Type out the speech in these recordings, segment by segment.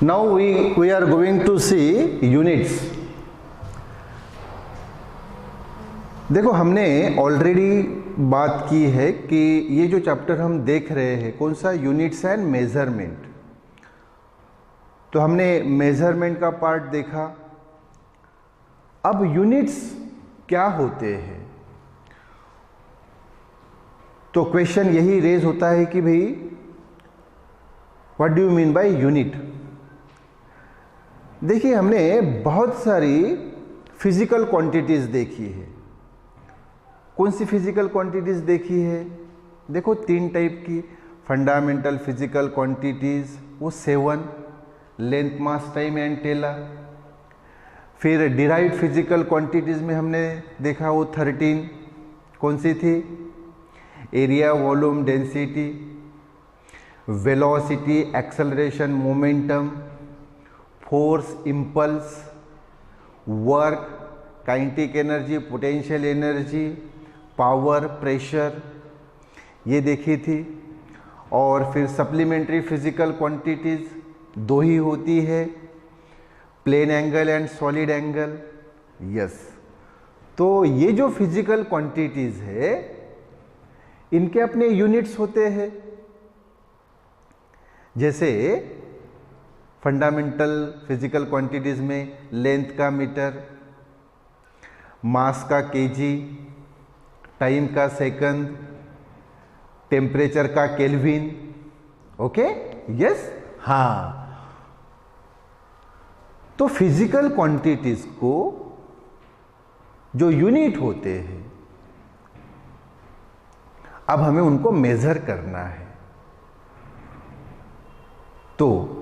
Now we are going to see units. देखो हमने already बात की है कि ये जो चैप्टर हम देख रहे हैं कौन सा, यूनिट्स एंड मेजरमेंट। तो हमने मेजरमेंट का पार्ट देखा। अब यूनिट्स क्या होते हैं, तो क्वेश्चन यही रेज होता है कि भाई what do you mean by unit. देखिए हमने बहुत सारी फिजिकल क्वांटिटीज देखी है। कौन सी फिजिकल क्वांटिटीज देखी है? देखो 3 टाइप की फंडामेंटल फिजिकल क्वांटिटीज, वो 7, लेंथ मास टाइम एंड टेलर। फिर डिराइव्ड फिजिकल क्वांटिटीज में हमने देखा वो 13, कौन सी थी? Area, volume, density, velocity, acceleration, momentum, force, impulse, work, kinetic energy, potential energy, power, pressure, ये देखी थी। और फिर सप्लीमेंट्री फिजिकल क्वांटिटीज 2 ही होती है, plane angle and solid angle. Yes, तो ये जो फिजिकल क्वांटिटीज है इनके अपने यूनिट्स होते हैं। जैसे फंडामेंटल फिजिकल क्वांटिटीज में लेंथ का मीटर, मास का केजी, टाइम का सेकंड, टेम्परेचर का केल्विन। ओके, यस, हाँ। तो फिजिकल क्वांटिटीज को जो यूनिट होते हैं अब हमें उनको मेजर करना है। तो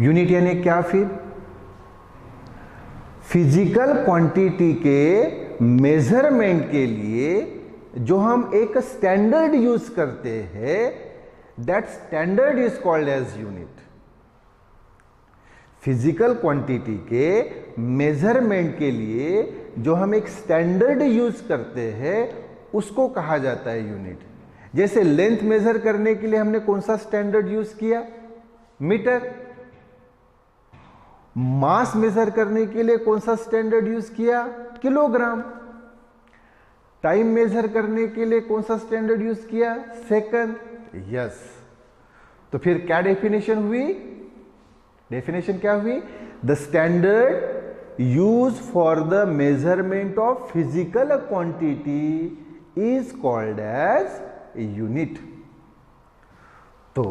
यूनिट यानी क्या? फिर फिजिकल क्वांटिटी के मेजरमेंट के लिए जो हम एक स्टैंडर्ड यूज करते हैं, that standard is called as unit. Physical quantity के मेजरमेंट के लिए जो हम एक स्टैंडर्ड यूज करते हैं उसको कहा जाता है यूनिट। जैसे लेंथ मेजर करने के लिए हमने कौन सा स्टैंडर्ड यूज किया? मीटर। मास मेजर करने के लिए कौन सा स्टैंडर्ड यूज किया? किलोग्राम। टाइम मेजर करने के लिए कौन सा स्टैंडर्ड यूज किया? सेकंड। यस, तो फिर क्या डेफिनेशन हुई? डेफिनेशन क्या हुई? The standard use for the measurement of physical quantity is called as unit. तो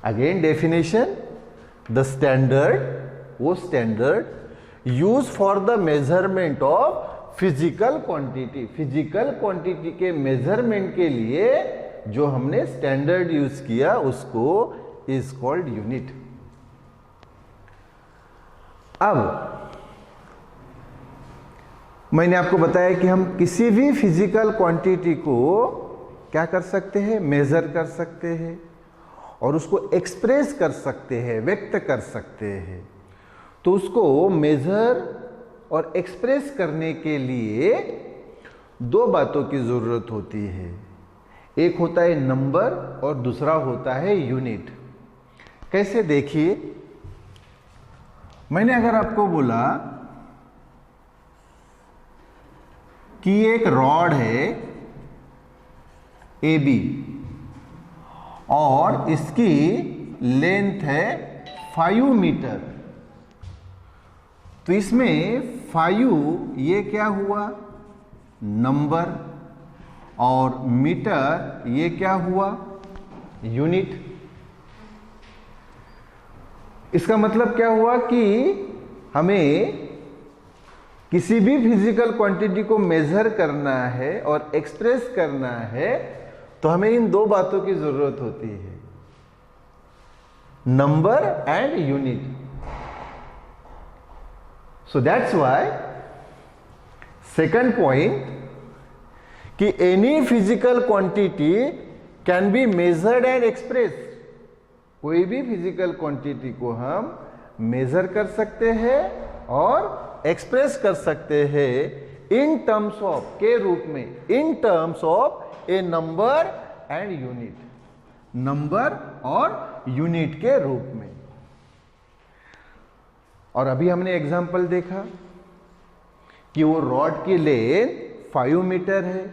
अगेन डेफिनेशन, द स्टैंडर्ड, वो standard use for the measurement of physical quantity, physical quantity के measurement के लिए जो हमने स्टैंडर्ड यूज किया उसको इज कॉल्ड यूनिट। अब मैंने आपको बताया कि हम किसी भी फिजिकल क्वांटिटी को क्या कर सकते हैं? मेजर कर सकते हैं और उसको एक्सप्रेस कर सकते हैं, व्यक्त कर सकते हैं। तो उसको मेजर और एक्सप्रेस करने के लिए 2 बातों की जरूरत होती है। एक होता है नंबर और दूसरा होता है यूनिट। कैसे? देखिए, मैंने अगर आपको बोला कि एक रॉड है AB और इसकी लेंथ है 5 मीटर, तो इसमें 5 ये क्या हुआ? नंबर, और मीटर ये क्या हुआ? यूनिट। इसका मतलब क्या हुआ कि हमें किसी भी फिजिकल क्वांटिटी को मेजर करना है और एक्सप्रेस करना है तो हमें इन 2 बातों की जरूरत होती है, number and unit. So that's why second point कि any physical quantity can be measured and express. कोई भी फिजिकल क्वांटिटी को हम मेजर कर सकते हैं और एक्सप्रेस कर सकते हैं इन टर्म्स ऑफ, के रूप में, in terms of A number and unit. Number और यूनिट के रूप में। और अभी हमने एग्जाम्पल देखा कि वो रॉड की लेंथ 5 मीटर है।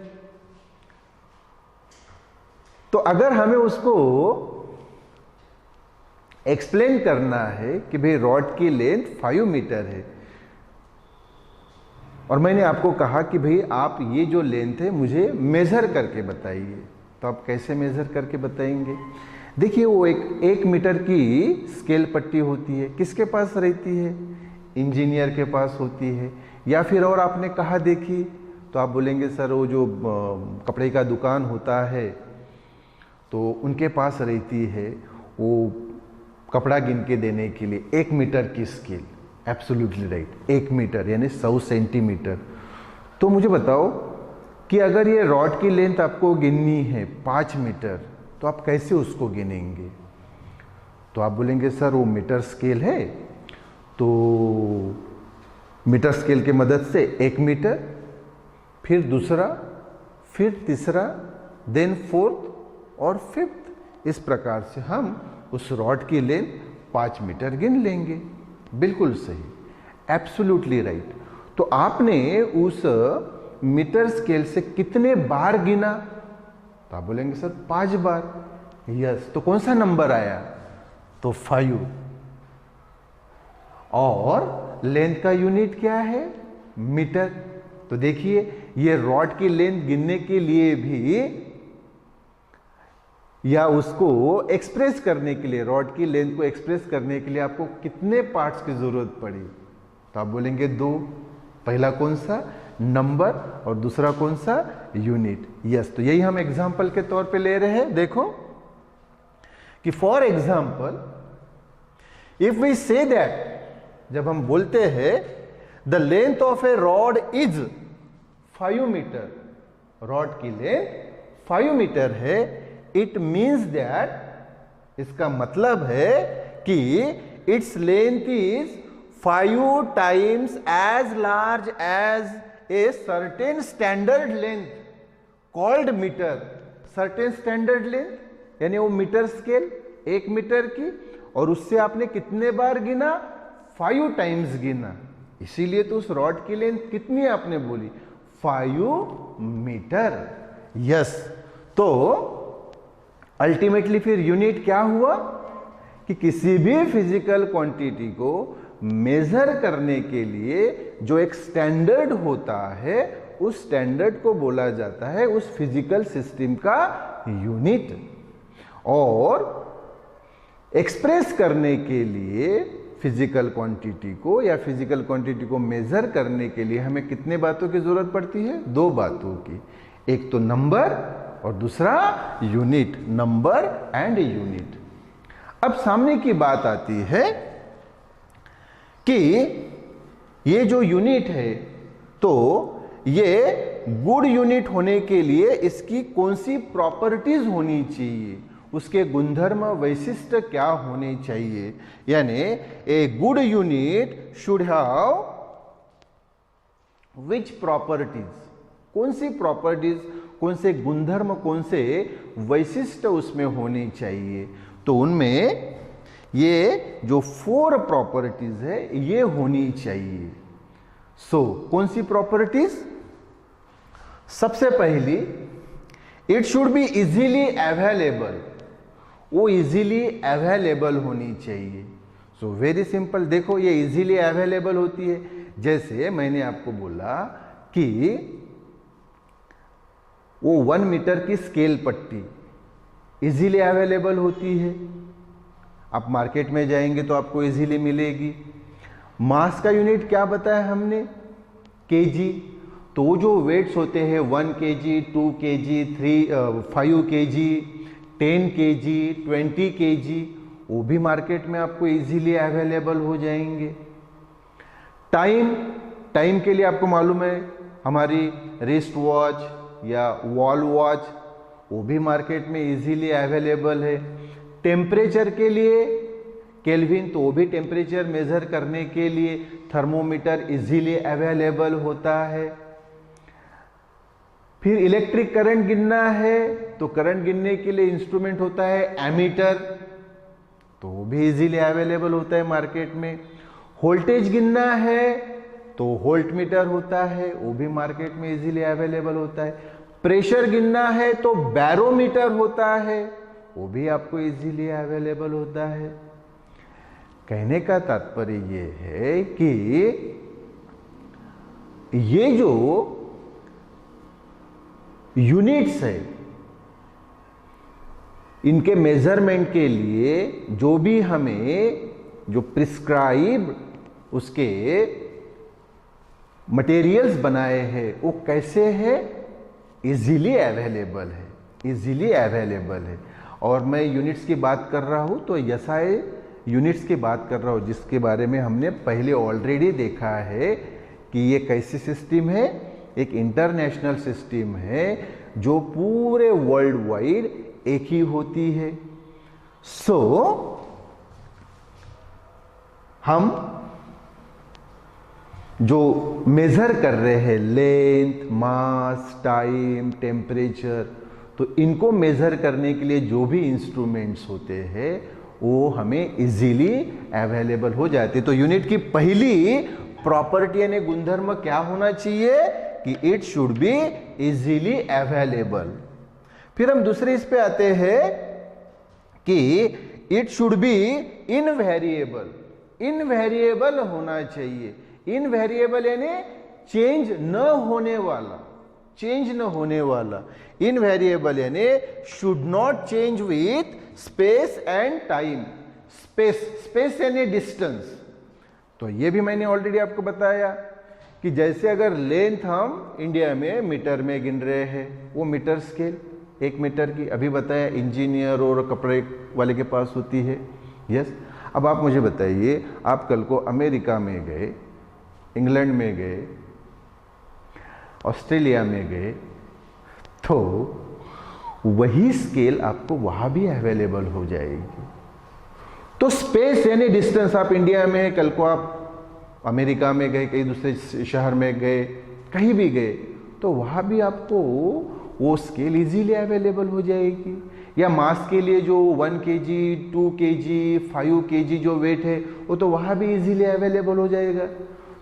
तो अगर हमें उसको एक्सप्लेन करना है कि भाई रॉड की लेंथ 5 मीटर है, और मैंने आपको कहा कि भाई आप ये जो लेंथ है मुझे मेजर करके बताइए, तो आप कैसे मेजर करके बताएंगे? देखिए, वो एक मीटर की स्केल पट्टी होती है, किसके पास रहती है? इंजीनियर के पास होती है। या फिर और आपने कहा देखी, तो आप बोलेंगे सर वो जो कपड़े का दुकान होता है तो उनके पास रहती है वो कपड़ा गिन के देने के लिए 1 मीटर की स्केल। एब्सोल्युटली राइट, 1 मीटर यानी 100 सेंटीमीटर। तो मुझे बताओ कि अगर ये रॉड की लेंथ आपको गिननी है 5 मीटर, तो आप कैसे उसको गिनेंगे? तो आप बोलेंगे सर वो मीटर स्केल है, तो मीटर स्केल की मदद से 1 मीटर, फिर दूसरा, फिर तीसरा, देन 4th और 5th, इस प्रकार से हम उस रॉड की लेंथ 5 मीटर गिन लेंगे। बिल्कुल सही, एब्सोल्युटली राइट। तो आपने उस मीटर स्केल से कितने बार गिना? तो आप बोलेंगे सर 5 बार। यस, तो कौन सा नंबर आया? तो 5। और लेंथ का यूनिट क्या है? मीटर। तो देखिए, ये रॉड की लेंथ गिनने के लिए भी या उसको एक्सप्रेस करने के लिए, रॉड की लेंथ को एक्सप्रेस करने के लिए आपको कितने पार्ट्स की जरूरत पड़ी? तो आप बोलेंगे 2। पहला कौन सा? नंबर, और दूसरा कौन सा? यूनिट। यस, तो यही हम एग्जांपल के तौर पे ले रहे हैं। देखो कि for example if we say that, जब हम बोलते हैं the length of a rod is 5 metre, rod की लेंथ 5 मीटर है, इट मीन्स दैट, इसका मतलब है कि it's length is 5 times as large as a certain standard length called metre. Certain standard length यानी वो मीटर स्केल 1 मीटर की, और उससे आपने कितने बार गिना? 5 टाइम्स गिना। इसीलिए तो उस रॉड की लेंथ कितनी आपने बोली? 5 मीटर। यस, तो अल्टीमेटली फिर यूनिट क्या हुआ कि किसी भी फिजिकल क्वांटिटी को मेजर करने के लिए जो एक स्टैंडर्ड होता है, उस स्टैंडर्ड को बोला जाता है उस फिजिकल सिस्टम का यूनिट। और एक्सप्रेस करने के लिए फिजिकल क्वांटिटी को या फिजिकल क्वांटिटी को मेजर करने के लिए हमें कितने बातों की जरूरत पड़ती है? 2 बातों की। एक तो नंबर और दूसरा यूनिट। Number and unit. अब सामने की बात आती है कि ये जो यूनिट है, तो ये गुड यूनिट होने के लिए इसकी कौन सी प्रॉपर्टीज होनी चाहिए, उसके गुणधर्म वैशिष्ट क्या होने चाहिए? यानी a good unit should have which properties, कौन सी प्रॉपर्टीज, कौन से गुणधर्म, कौन से वैशिष्ट उसमें होने चाहिए? तो उनमें ये जो 4 प्रॉपर्टीज है ये होनी चाहिए। कौन सी प्रॉपर्टीज? सबसे पहली, it should be easily available, वो इजीली अवेलेबल होनी चाहिए। वेरी सिंपल, देखो ये इजीली अवेलेबल होती है। जैसे मैंने आपको बोला कि वो 1 मीटर की स्केल पट्टी इजीली अवेलेबल होती है, आप मार्केट में जाएंगे तो आपको इजीली मिलेगी। मास का यूनिट क्या बताया हमने? केजी। तो जो वेट्स होते हैं 1 KG, 2 KG, 5 KG, 10 KG, 20 KG, वो भी मार्केट में आपको इजीली अवेलेबल हो जाएंगे। टाइम के लिए आपको मालूम है हमारी रिस्ट वॉच या वॉल वॉच, वो भी मार्केट में इजीली अवेलेबल है। टेम्परेचर के लिए केल्विन, तो वो भी टेम्परेचर मेजर करने के लिए थर्मोमीटर इजीली अवेलेबल होता है। फिर इलेक्ट्रिक करंट गिनना है तो करंट गिनने के लिए इंस्ट्रूमेंट होता है एमीटर, तो वो भी इजीली अवेलेबल होता है मार्केट में। वोल्टेज गिनना है तो वोल्ट मीटर होता है, वो भी मार्केट में इजीली अवेलेबल होता है। प्रेशर गिनना है तो बैरोमीटर होता है, वो भी आपको इजीली अवेलेबल होता है। कहने का तात्पर्य ये है कि ये जो यूनिट्स है, इनके मेजरमेंट के लिए जो भी हमें जो प्रिस्क्राइब उसके मटेरियल्स बनाए हैं वो कैसे है, इजीली अवेलेबल है, इजीली अवेलेबल है। और मैं यूनिट्स की बात कर रहा हूं तो एसआई यूनिट्स की बात कर रहा हूं, जिसके बारे में हमने पहले ऑलरेडी देखा है कि ये कैसी सिस्टम है, एक इंटरनेशनल सिस्टम है जो पूरे वर्ल्ड वाइड एक ही होती है। सो हम जो मेजर कर रहे हैं लेंथ, मास, टाइम, टेम्परेचर, तो इनको मेजर करने के लिए जो भी इंस्ट्रूमेंट्स होते हैं वो हमें इजीली अवेलेबल हो जाते। तो यूनिट की पहली प्रॉपर्टी यानी गुणधर्म क्या होना चाहिए कि it should be easily available. फिर हम दूसरे इस पे आते हैं कि it should be invariable, invariable होना चाहिए। इनवेरिएबल यानी चेंज न होने वाला, चेंज न होने वाला। इनवेरिएबल यानी should not change with space and time. Space, space यानी डिस्टेंस, तो ये भी मैंने ऑलरेडी आपको बताया कि जैसे अगर लेंथ हम इंडिया में मीटर में गिन रहे हैं, वो मीटर स्केल 1 मीटर की अभी बताया इंजीनियर और कपड़े वाले के पास होती है। यस, अब आप मुझे बताइए, आप कल को अमेरिका में गए, इंग्लैंड में गए, ऑस्ट्रेलिया में गए, तो वही स्केल आपको वहां भी अवेलेबल हो जाएगी। तो स्पेस यानी डिस्टेंस, आप इंडिया में, कल को आप अमेरिका में गए, कहीं दूसरे शहर में गए, कहीं भी गए, तो वहां भी आपको वो स्केल इजीली अवेलेबल हो जाएगी। या मास के लिए जो 1 kg, 2 kg, 5 kg जो वेट है वो तो वहां भी इजीली अवेलेबल हो जाएगा।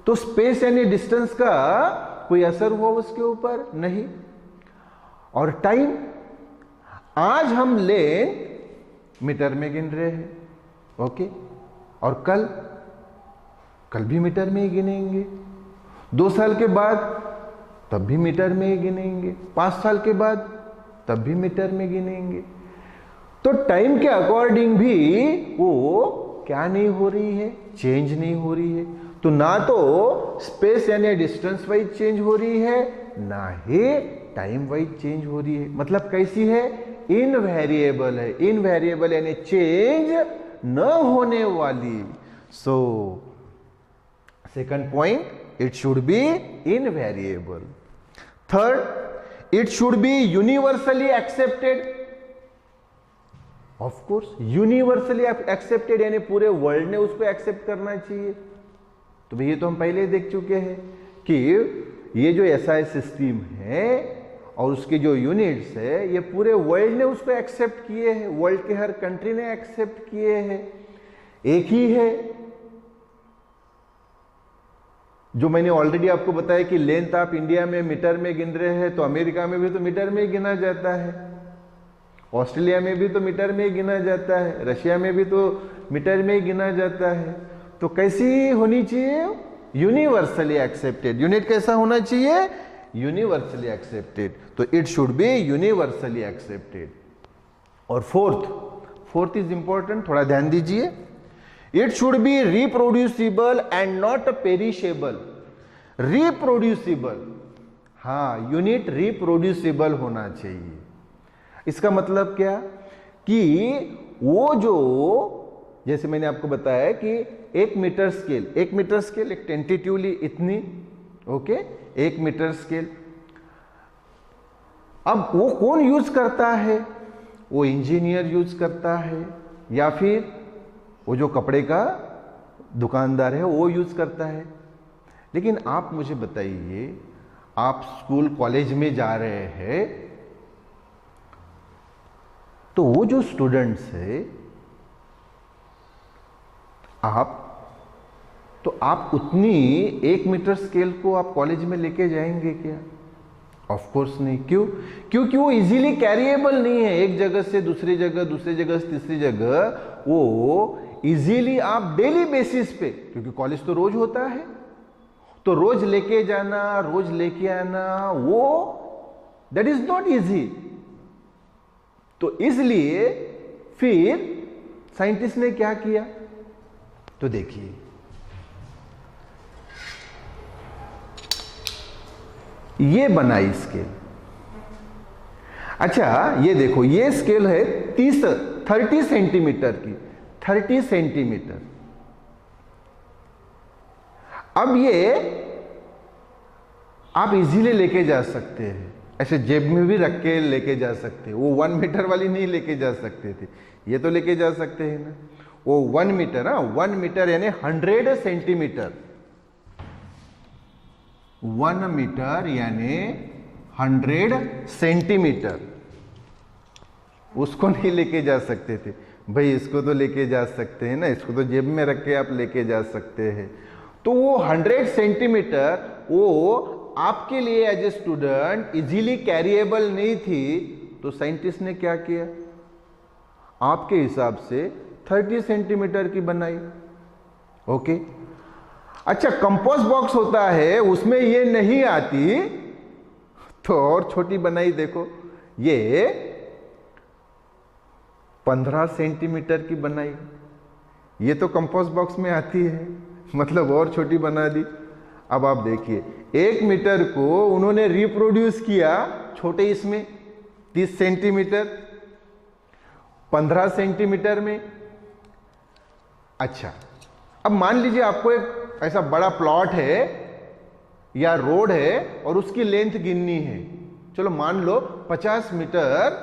तो स्पेस यानी डिस्टेंस का कोई असर हुआ उसके ऊपर नहीं। और टाइम, आज हम लेंथ मीटर में गिन रहे हैं, ओके, और कल भी मीटर में ही गिनेंगे, 2 साल के बाद तब भी मीटर में ही गिनेंगे, 5 साल के बाद तब भी मीटर में गिनेंगे। तो टाइम के अकॉर्डिंग भी वो क्या नहीं हो रही है, चेंज नहीं हो रही है। तो ना तो स्पेस यानी डिस्टेंस वाइज चेंज हो रही है, ना ही टाइम वाइज चेंज हो रही है। मतलब कैसी है, इनवेरिएबल है। इनवेरिएबल यानी चेंज न होने वाली। So second point, it should be invariable. Third, it should be universally accepted. Of course universally accepted यानी पूरे वर्ल्ड ने उसको एक्सेप्ट करना चाहिए। तो ये तो हम पहले ही देख चुके हैं कि ये जो एसआई सिस्टम है और उसके जो यूनिट्स है, ये पूरे वर्ल्ड ने उसको एक्सेप्ट किए हैं, वर्ल्ड के हर कंट्री ने एक्सेप्ट किए हैं, एक ही है। जो मैंने ऑलरेडी आपको बताया कि लेंथ आप इंडिया में मीटर में गिन रहे हैं, तो अमेरिका में भी तो मीटर में ही गिना जाता है, ऑस्ट्रेलिया में भी तो मीटर में ही गिना जाता है, रशिया में भी तो मीटर में ही गिना जाता है। तो कैसी होनी चाहिए, यूनिवर्सली एक्सेप्टेड। यूनिट कैसा होना चाहिए, यूनिवर्सली एक्सेप्टेड। तो it should be universally accepted. और फोर्थ इज इंपॉर्टेंट, थोड़ा ध्यान दीजिए, it should be reproducible and not perishable. Reproducible, हाँ, यूनिट रिप्रोड्यूसिबल होना चाहिए। इसका मतलब क्या कि वो जो, जैसे मैंने आपको बताया कि 1 मीटर स्केल, 1 मीटर स्केल एक टेंटेटिवली इतनी, ओके, 1 मीटर स्केल। अब वो कौन यूज करता है, वो इंजीनियर यूज करता है, या फिर वो जो कपड़े का दुकानदार है वो यूज करता है। लेकिन आप मुझे बताइए, आप स्कूल कॉलेज में जा रहे हैं तो वो जो स्टूडेंट्स है, आप उतनी 1 मीटर स्केल को आप कॉलेज में लेके जाएंगे क्या? ऑफ कोर्स नहीं। क्यों? क्योंकि वो इजीली कैरिएबल नहीं है। एक जगह से दूसरी जगह, दूसरी जगह से तीसरी जगह वो इजीली आप डेली बेसिस पे, क्योंकि कॉलेज तो रोज होता है, तो रोज लेके जाना, रोज लेके आना, वो दैट इज नॉट इजी। तो इसलिए फिर साइंटिस्ट ने क्या किया, तो देखिए ये बनाई स्केल। अच्छा ये देखो, ये स्केल है 30 सेंटीमीटर की, 30 सेंटीमीटर। अब ये आप इजीली लेके जा सकते हैं, ऐसे जेब में भी रख के लेके जा सकते हैं। वो 1 मीटर वाली नहीं लेके जा सकते थे, ये तो लेके जा सकते हैं ना। वो 1 मीटर, 1 मीटर यानी 100 सेंटीमीटर। 1 मीटर यानी 100 सेंटीमीटर, उसको नहीं लेके जा सकते थे। भाई इसको तो लेके जा सकते हैं ना, इसको तो जेब में रख के आप लेके जा सकते हैं। तो वो 100 सेंटीमीटर वो आपके लिए as a student easily carriable नहीं थी, तो साइंटिस्ट ने क्या किया, आपके हिसाब से 30 सेंटीमीटर की बनाई। ओके। अच्छा कंपोस्ट बॉक्स होता है, उसमें ये नहीं आती, तो और छोटी बनाई। देखो ये 15 सेंटीमीटर की बनाई। ये तो कंपोस्ट बॉक्स में आती है, मतलब और छोटी बना दी। अब आप देखिए 1 मीटर को उन्होंने रिप्रोड्यूस किया छोटे इसमें 30 सेंटीमीटर, 15 सेंटीमीटर में। अच्छा अब मान लीजिए आपको एक ऐसा बड़ा प्लॉट है या रोड है और उसकी लेंथ गिननी है। चलो मान लो 50 मीटर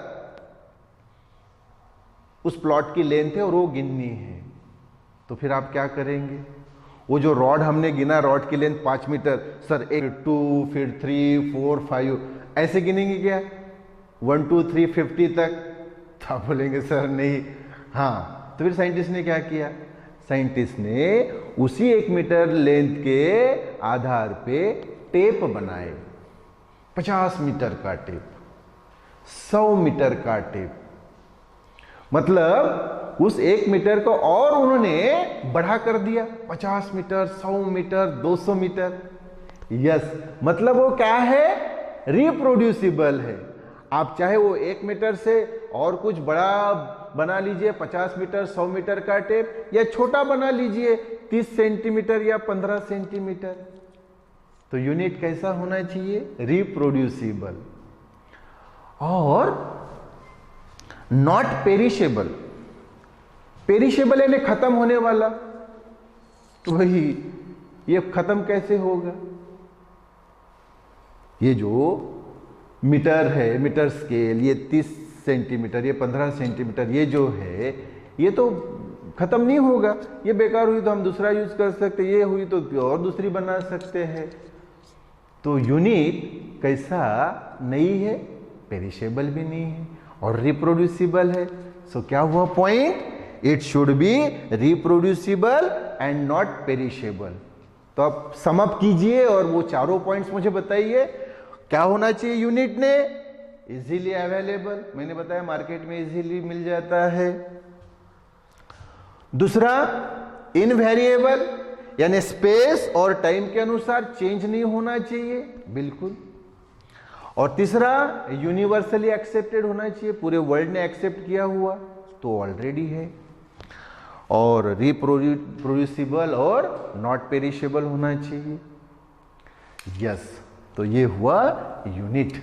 उस प्लॉट की लेंथ है और वो गिननी है, तो फिर आप क्या करेंगे? वो जो रॉड हमने गिना, रॉड की लेंथ 5 मीटर, सर 1 2 फिर 3 4 5 ऐसे गिनेंगे क्या? 1 2 3 50 तक? तो आप बोलेंगे सर नहीं। हाँ, तो फिर साइंटिस्ट ने क्या किया, साइंटिस्ट ने उसी 1 मीटर लेंथ के आधार पे टेप बनाए। 50 मीटर का टेप, 100 मीटर का टेप, मतलब उस 1 मीटर को और उन्होंने बढ़ा कर दिया 50 मीटर, 100 मीटर, 200 मीटर। यस, मतलब वो क्या है, रिप्रोड्यूसिबल है। आप चाहे वो 1 मीटर से और कुछ बड़ा बना लीजिए, 50 मीटर, 100 मीटर का टेप, या छोटा बना लीजिए 30 सेंटीमीटर या 15 सेंटीमीटर। तो यूनिट कैसा होना चाहिए, रिप्रोड्यूसिबल और नॉट पेरिशेबल। पेरिशेबल यानी खत्म होने वाला, तो वही ये खत्म कैसे होगा? ये जो मीटर है, मीटर स्केल, ये 30 सेंटीमीटर, ये 15 सेंटीमीटर, ये जो है ये तो खत्म नहीं होगा। ये बेकार हुई तो हम दूसरा यूज कर सकते, ये हुई तो और दूसरी बना सकते हैं। तो यूनिट कैसा नहीं है, पेरिशेबल भी नहीं है और रिप्रोड्यूसिबल है। सो क्या हुआ point, it should be reproducible and not perishable. तो आप सम अप कीजिए और वो चारों पॉइंट्स मुझे बताइए, क्या होना चाहिए यूनिट ने? इजीली अवेलेबल, मैंने बताया मार्केट में इजीली मिल जाता है। दूसरा इनवेरिएबल, यानी स्पेस और टाइम के अनुसार चेंज नहीं होना चाहिए, बिल्कुल। और तीसरा यूनिवर्सली एक्सेप्टेड होना चाहिए, पूरे वर्ल्ड ने एक्सेप्ट किया हुआ तो ऑलरेडी है। और रिप्रोड्यूसिबल और नॉट पेरिशेबल होना चाहिए। यस, तो ये हुआ यूनिट।